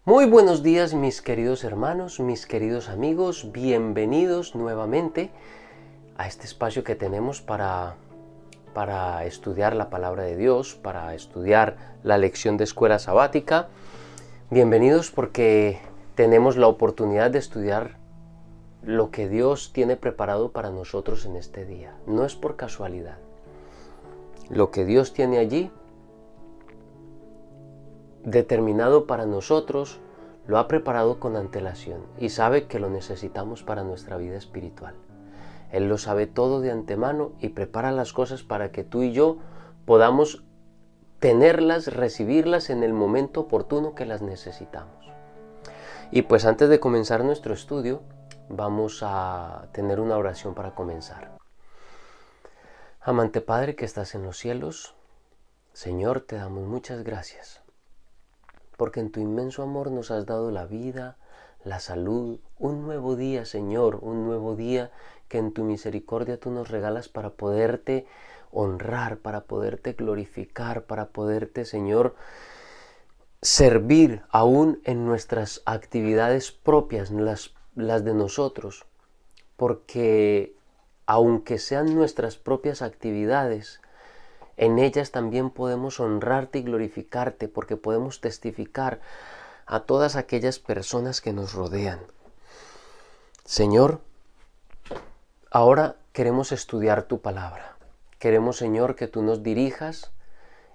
Muy buenos días mis queridos hermanos, mis queridos amigos, bienvenidos nuevamente a este espacio que tenemos para estudiar la palabra de Dios, para estudiar la lección de escuela sabática. Bienvenidos porque tenemos la oportunidad de estudiar lo que Dios tiene preparado para nosotros en este día. No es por casualidad. Lo que Dios tiene allí determinado para nosotros, lo ha preparado con antelación y sabe que lo necesitamos para nuestra vida espiritual. Él lo sabe todo de antemano y prepara las cosas para que tú y yo podamos tenerlas, recibirlas en el momento oportuno que las necesitamos. Y pues antes de comenzar nuestro estudio, vamos a tener una oración para comenzar. Amante Padre que estás en los cielos, Señor, te damos muchas gracias. Porque en tu inmenso amor nos has dado la vida, la salud, un nuevo día, Señor, un nuevo día que en tu misericordia tú nos regalas para poderte honrar, para poderte glorificar, para poderte, Señor, servir aún en nuestras actividades propias, las de nosotros. Porque aunque sean nuestras propias actividades, en ellas también podemos honrarte y glorificarte porque podemos testificar a todas aquellas personas que nos rodean. Señor, ahora queremos estudiar tu palabra. Queremos, Señor, que tú nos dirijas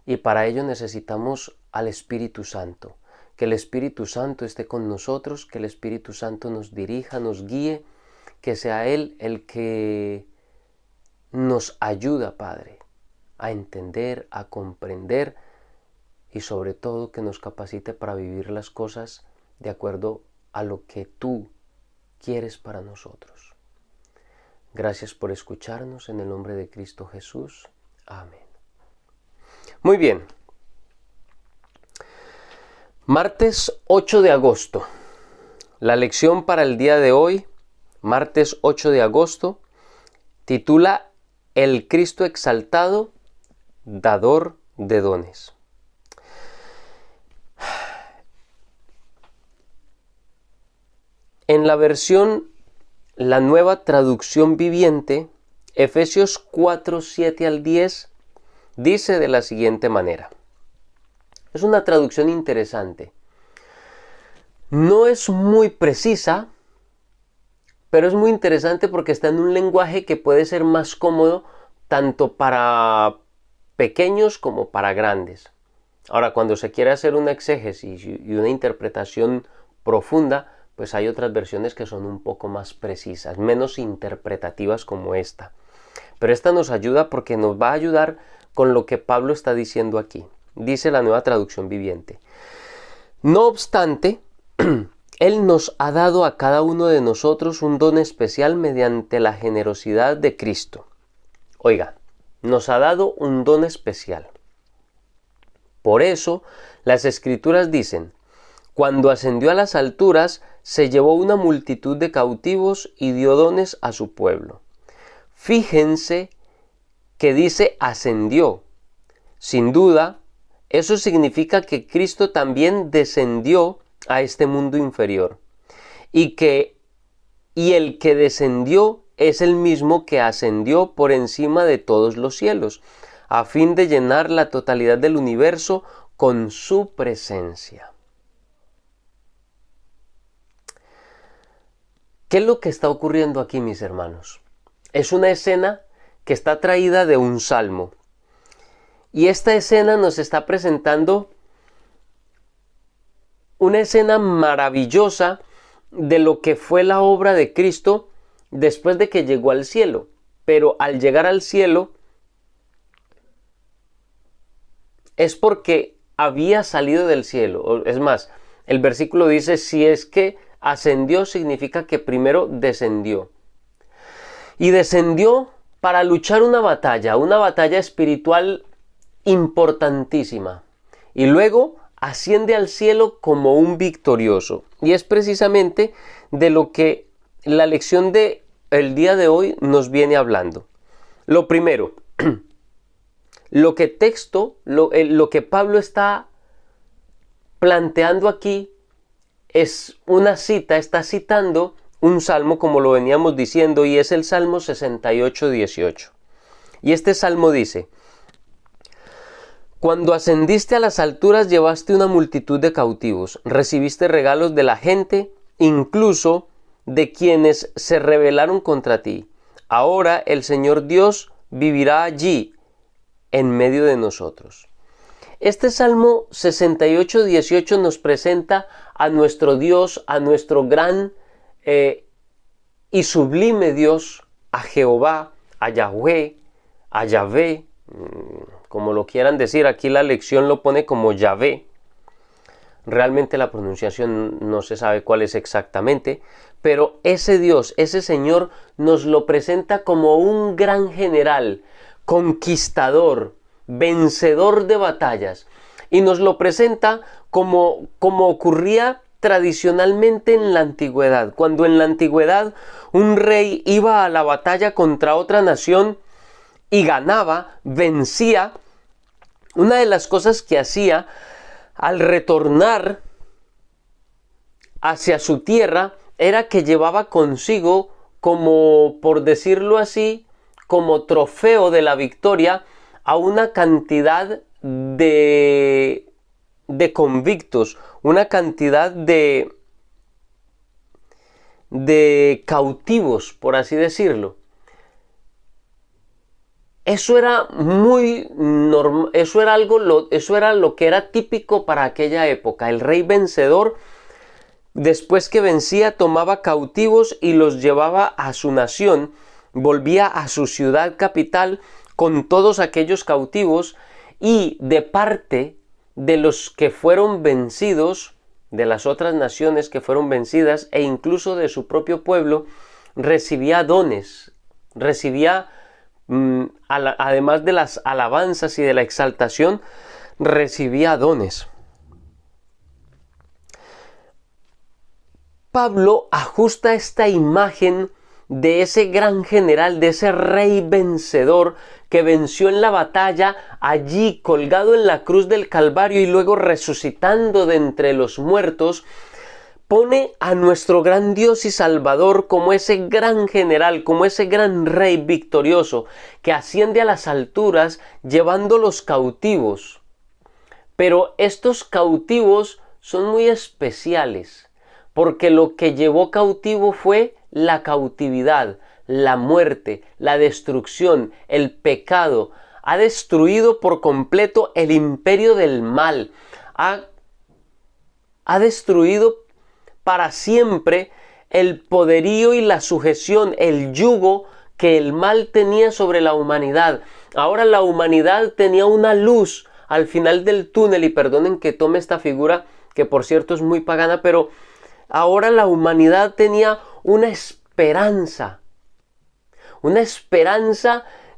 y para ello necesitamos al Espíritu Santo. Que el Espíritu Santo esté con nosotros, que el Espíritu Santo nos dirija, nos guíe, que sea Él el que nos ayuda, Padre, a entender, a comprender y sobre todo que nos capacite para vivir las cosas de acuerdo a lo que tú quieres para nosotros. Gracias por escucharnos en el nombre de Cristo Jesús. Amén. Muy bien. Martes 8 de agosto. La lección para el día de hoy, martes 8 de agosto, titula El Cristo exaltado, dador de dones. En la versión, la Nueva Traducción Viviente, Efesios 4, 7 al 10, dice de la siguiente manera. Es una traducción interesante. No es muy precisa, pero es muy interesante porque está en un lenguaje que puede ser más cómodo tanto para pequeños como para grandes. Ahora, cuando se quiere hacer una exégesis y una interpretación profunda, pues hay otras versiones que son un poco más precisas, menos interpretativas como esta. Pero esta nos ayuda porque nos va a ayudar con lo que Pablo está diciendo aquí. Dice la Nueva Traducción Viviente. No obstante, Él nos ha dado a cada uno de nosotros un don especial mediante la generosidad de Cristo. Oiga, nos ha dado un don especial. Por eso, las Escrituras dicen, cuando ascendió a las alturas, se llevó una multitud de cautivos y dio dones a su pueblo. Fíjense que dice ascendió. Sin duda, eso significa que Cristo también descendió a este mundo inferior. Y el que descendió es el mismo que ascendió por encima de todos los cielos, a fin de llenar la totalidad del universo con su presencia. ¿Qué es lo que está ocurriendo aquí, mis hermanos? Es una escena que está traída de un salmo. Y esta escena nos está presentando una escena maravillosa de lo que fue la obra de Cristo después de que llegó al cielo. Pero al llegar al cielo es porque había salido del cielo. Es más, el versículo dice, si es que ascendió, significa que primero descendió. Y descendió para luchar una batalla espiritual importantísima. Y luego asciende al cielo como un victorioso. Y es precisamente de lo que la lección del día de hoy nos viene hablando. Lo primero, lo que Pablo está planteando aquí es una cita, está citando un salmo como lo veníamos diciendo, y es el Salmo 68:18. Y este salmo dice: Cuando ascendiste a las alturas llevaste una multitud de cautivos, recibiste regalos de la gente, incluso de quienes se rebelaron contra ti. Ahora el Señor Dios vivirá allí, en medio de nosotros. Este Salmo 68:18 nos presenta a nuestro Dios, a nuestro gran y sublime Dios, a Jehová, a Yahweh, a Yahvé, como lo quieran decir. Aquí la lección lo pone como Yahvé. Realmente la pronunciación no se sabe cuál es exactamente, pero ese Dios, ese Señor, nos lo presenta como un gran general, conquistador, vencedor de batallas, y nos lo presenta como ocurría tradicionalmente en la antigüedad. Cuando en la antigüedad un rey iba a la batalla contra otra nación y ganaba, vencía, una de las cosas que hacía al retornar hacia su tierra era que llevaba consigo, como por decirlo así, como trofeo de la victoria, a una cantidad de convictos, una cantidad de cautivos, por así decirlo. Eso era muy normal, eso era lo que era típico para aquella época. El rey vencedor, después que vencía, tomaba cautivos y los llevaba a su nación, volvía a su ciudad capital con todos aquellos cautivos, y de parte de los que fueron vencidos, de las otras naciones que fueron vencidas, e incluso de su propio pueblo, recibía dones, recibía, además de las alabanzas y de la exaltación, recibía dones. Pablo ajusta esta imagen de ese gran general, de ese rey vencedor que venció en la batalla, allí colgado en la cruz del Calvario y luego resucitando de entre los muertos. Pone a nuestro gran Dios y Salvador como ese gran general, como ese gran rey victorioso que asciende a las alturas llevando los cautivos. Pero estos cautivos son muy especiales, porque lo que llevó cautivo fue la cautividad, la muerte, la destrucción, el pecado. Ha destruido por completo el imperio del mal. Ha destruido para siempre el poderío y la sujeción, el yugo que el mal tenía sobre la humanidad. Ahora la humanidad tenía una luz al final del túnel, y perdonen que tome esta figura, que por cierto es muy pagana, pero ahora la humanidad tenía una esperanza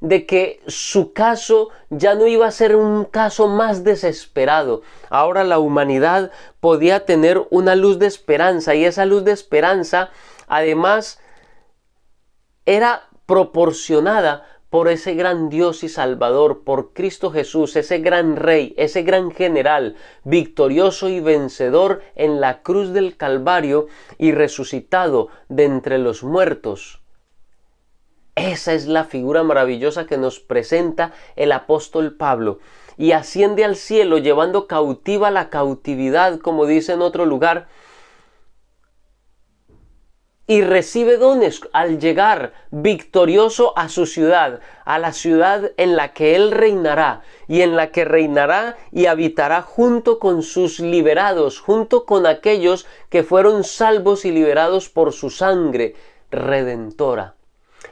de que su caso ya no iba a ser un caso más desesperado. Ahora la humanidad podía tener una luz de esperanza, y esa luz de esperanza además era proporcionada por ese gran Dios y Salvador, por Cristo Jesús, ese gran Rey, ese gran general, victorioso y vencedor en la cruz del Calvario y resucitado de entre los muertos. Esa es la figura maravillosa que nos presenta el apóstol Pablo. Y asciende al cielo llevando cautiva la cautividad, como dice en otro lugar, y recibe dones al llegar victorioso a su ciudad, a la ciudad en la que él reinará, y en la que reinará y habitará junto con sus liberados, junto con aquellos que fueron salvos y liberados por su sangre redentora.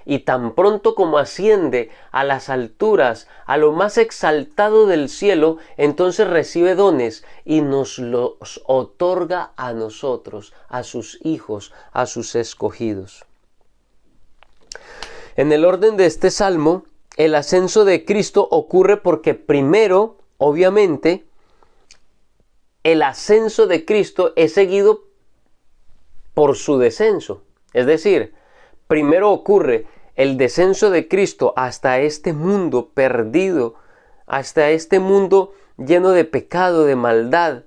Y tan pronto como asciende a las alturas, a lo más exaltado del cielo, entonces recibe dones y nos los otorga a nosotros, a sus hijos, a sus escogidos. En el orden de este salmo, el ascenso de Cristo ocurre porque primero, obviamente, el ascenso de Cristo es seguido por su descenso. Es decir, primero ocurre el descenso de Cristo hasta este mundo perdido, hasta este mundo lleno de pecado, de maldad,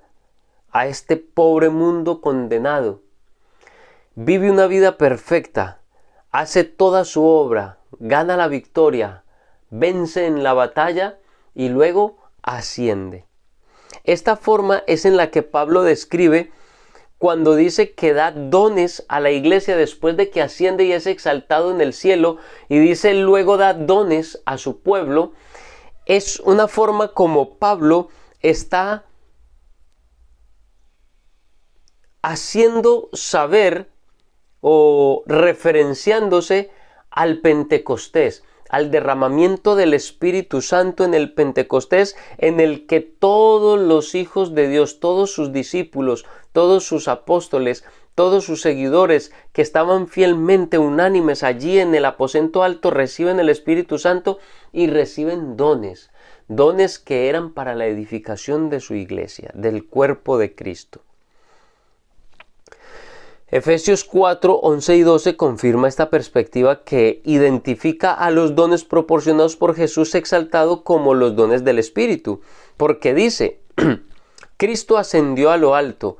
a este pobre mundo condenado. Vive una vida perfecta, hace toda su obra, gana la victoria, vence en la batalla y luego asciende. Esta forma es en la que Pablo describe cuando dice que da dones a la iglesia después de que asciende y es exaltado en el cielo, y dice luego da dones a su pueblo. Es una forma como Pablo está haciendo saber o referenciándose al Pentecostés, al derramamiento del Espíritu Santo en el Pentecostés, en el que todos los hijos de Dios, todos sus discípulos, todos sus apóstoles, todos sus seguidores que estaban fielmente unánimes allí en el aposento alto reciben el Espíritu Santo y reciben dones, dones que eran para la edificación de su iglesia, del cuerpo de Cristo. Efesios 4, 11 y 12 confirma esta perspectiva que identifica a los dones proporcionados por Jesús exaltado como los dones del Espíritu, porque dice, Cristo ascendió a lo alto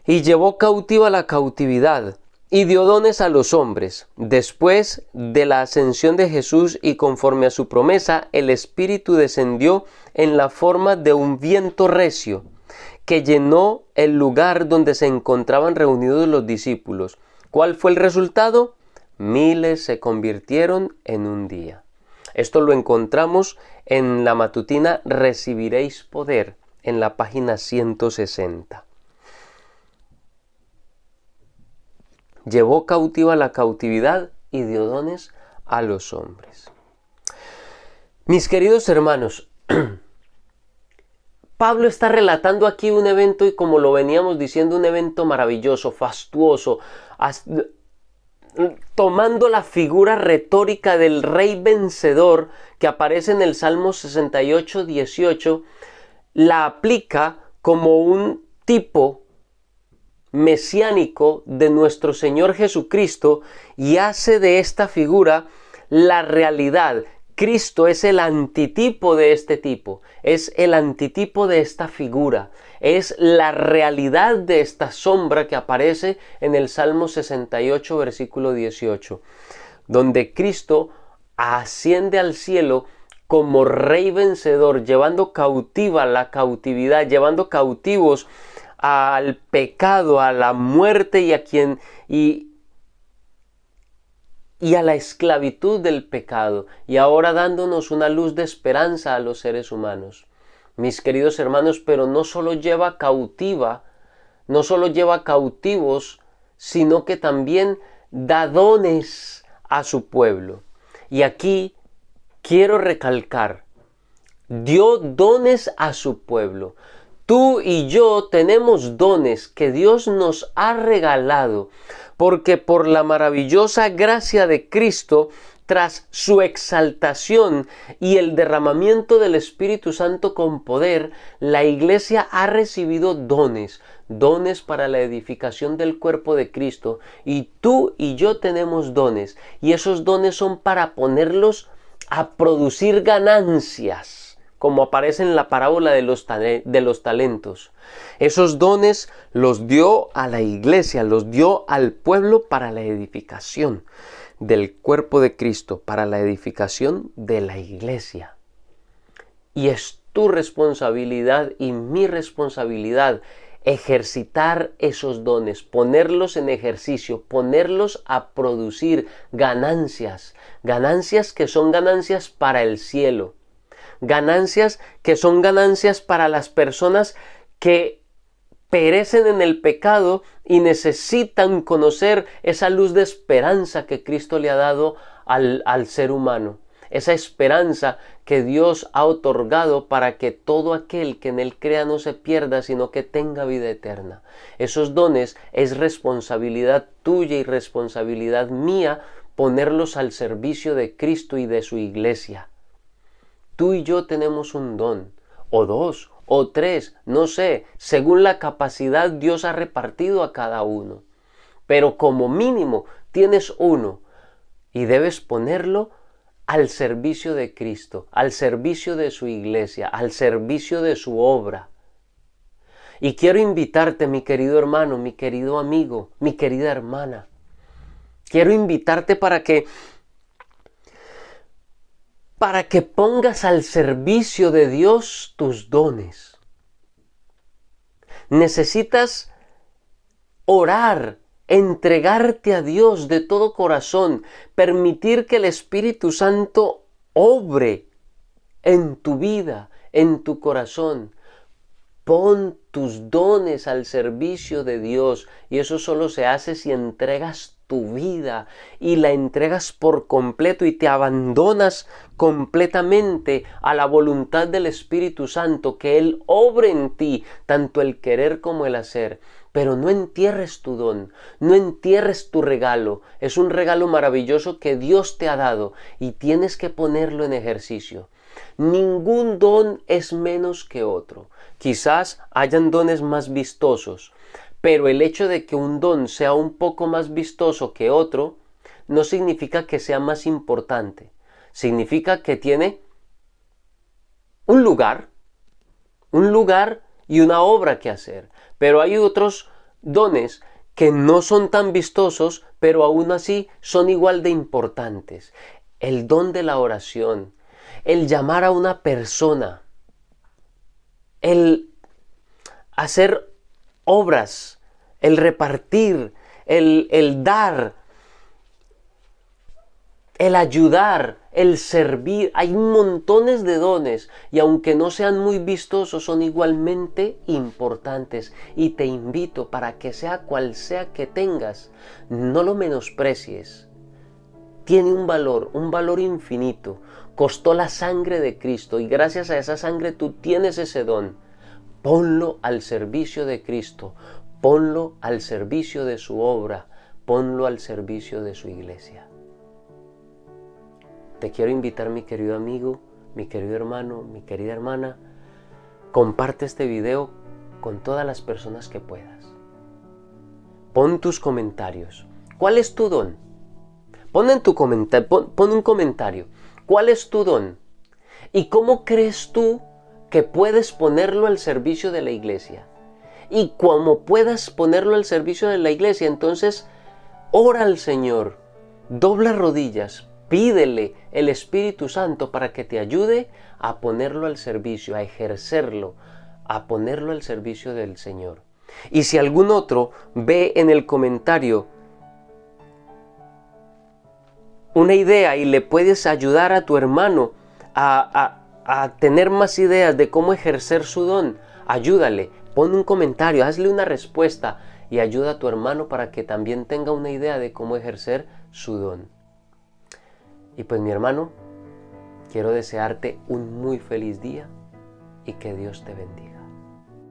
y llevó cautiva la cautividad y dio dones a los hombres. Después de la ascensión de Jesús y conforme a su promesa, el Espíritu descendió en la forma de un viento recio, que llenó el lugar donde se encontraban reunidos los discípulos. ¿Cuál fue el resultado? Miles se convirtieron en un día. Esto lo encontramos en la matutina Recibiréis Poder, en la página 160. Llevó cautiva la cautividad y dio dones a los hombres. Mis queridos hermanos, Pablo está relatando aquí un evento y, como lo veníamos diciendo, un evento maravilloso, fastuoso, tomando la figura retórica del rey vencedor que aparece en el Salmo 68, 18, la aplica como un tipo mesiánico de nuestro Señor Jesucristo y hace de esta figura la realidad. Cristo es el antitipo de este tipo, es el antitipo de esta figura, es la realidad de esta sombra que aparece en el Salmo 68, versículo 18, donde Cristo asciende al cielo como rey vencedor, llevando cautiva la cautividad, llevando cautivos al pecado, a la muerte y a la esclavitud del pecado, y ahora dándonos una luz de esperanza a los seres humanos. Mis queridos hermanos, pero no solo lleva cautivos, sino que también da dones a su pueblo. Y aquí quiero recalcar, dio dones a su pueblo. Tú y yo tenemos dones que Dios nos ha regalado, porque por la maravillosa gracia de Cristo, tras su exaltación y el derramamiento del Espíritu Santo con poder, la Iglesia ha recibido dones para la edificación del cuerpo de Cristo, y tú y yo tenemos dones, y esos dones son para ponerlos a producir ganancias, como aparece en la parábola de los talentos. Esos dones los dio a la iglesia, los dio al pueblo para la edificación del cuerpo de Cristo, para la edificación de la iglesia. Y es tu responsabilidad y mi responsabilidad ejercitar esos dones, ponerlos en ejercicio, ponerlos a producir ganancias que son ganancias para el cielo. Ganancias que son ganancias para las personas que perecen en el pecado y necesitan conocer esa luz de esperanza que Cristo le ha dado al ser humano. Esa esperanza que Dios ha otorgado para que todo aquel que en Él crea no se pierda, sino que tenga vida eterna. Esos dones es responsabilidad tuya y responsabilidad mía ponerlos al servicio de Cristo y de su iglesia. Tú y yo tenemos un don, o dos, o tres, no sé, según la capacidad Dios ha repartido a cada uno. Pero como mínimo tienes uno y debes ponerlo al servicio de Cristo, al servicio de su iglesia, al servicio de su obra. Y quiero invitarte, mi querido hermano, mi querido amigo, mi querida hermana. Quiero invitarte para que pongas al servicio de Dios tus dones. Necesitas orar, entregarte a Dios de todo corazón, permitir que el Espíritu Santo obre en tu vida, en tu corazón. Pon tus dones al servicio de Dios, y eso solo se hace si entregas tu vida y la entregas por completo y te abandonas completamente a la voluntad del Espíritu Santo, que Él obre en ti, tanto el querer como el hacer. Pero no entierres tu don, no entierres tu regalo. Es un regalo maravilloso que Dios te ha dado y tienes que ponerlo en ejercicio. Ningún don es menos que otro. Quizás hayan dones más vistosos, pero el hecho de que un don sea un poco más vistoso que otro no significa que sea más importante. Significa que tiene un lugar y una obra que hacer. Pero hay otros dones que no son tan vistosos, pero aún así son igual de importantes. El don de la oración, el llamar a una persona, el hacer obras, el repartir, el dar, el ayudar, el servir. Hay montones de dones y aunque no sean muy vistosos, son igualmente importantes. Y te invito para que sea cual sea que tengas, no lo menosprecies. Tiene un valor infinito. Costó la sangre de Cristo y gracias a esa sangre tú tienes ese don. Ponlo al servicio de Cristo, ponlo al servicio de su obra, ponlo al servicio de su iglesia. Te quiero invitar, mi querido amigo, mi querido hermano, mi querida hermana, comparte este video con todas las personas que puedas. Pon tus comentarios. ¿Cuál es tu don? Pon un comentario. ¿Cuál es tu don? ¿Y cómo crees tú que puedes ponerlo al servicio de la iglesia? Y como puedas ponerlo al servicio de la iglesia, entonces ora al Señor, dobla rodillas, pídele el Espíritu Santo para que te ayude a ponerlo al servicio, a ejercerlo, a ponerlo al servicio del Señor. Y si algún otro ve en el comentario una idea y le puedes ayudar a tu hermano a tener más ideas de cómo ejercer su don, ayúdale, pon un comentario, hazle una respuesta y ayuda a tu hermano para que también tenga una idea de cómo ejercer su don. Y pues mi hermano, quiero desearte un muy feliz día y que Dios te bendiga.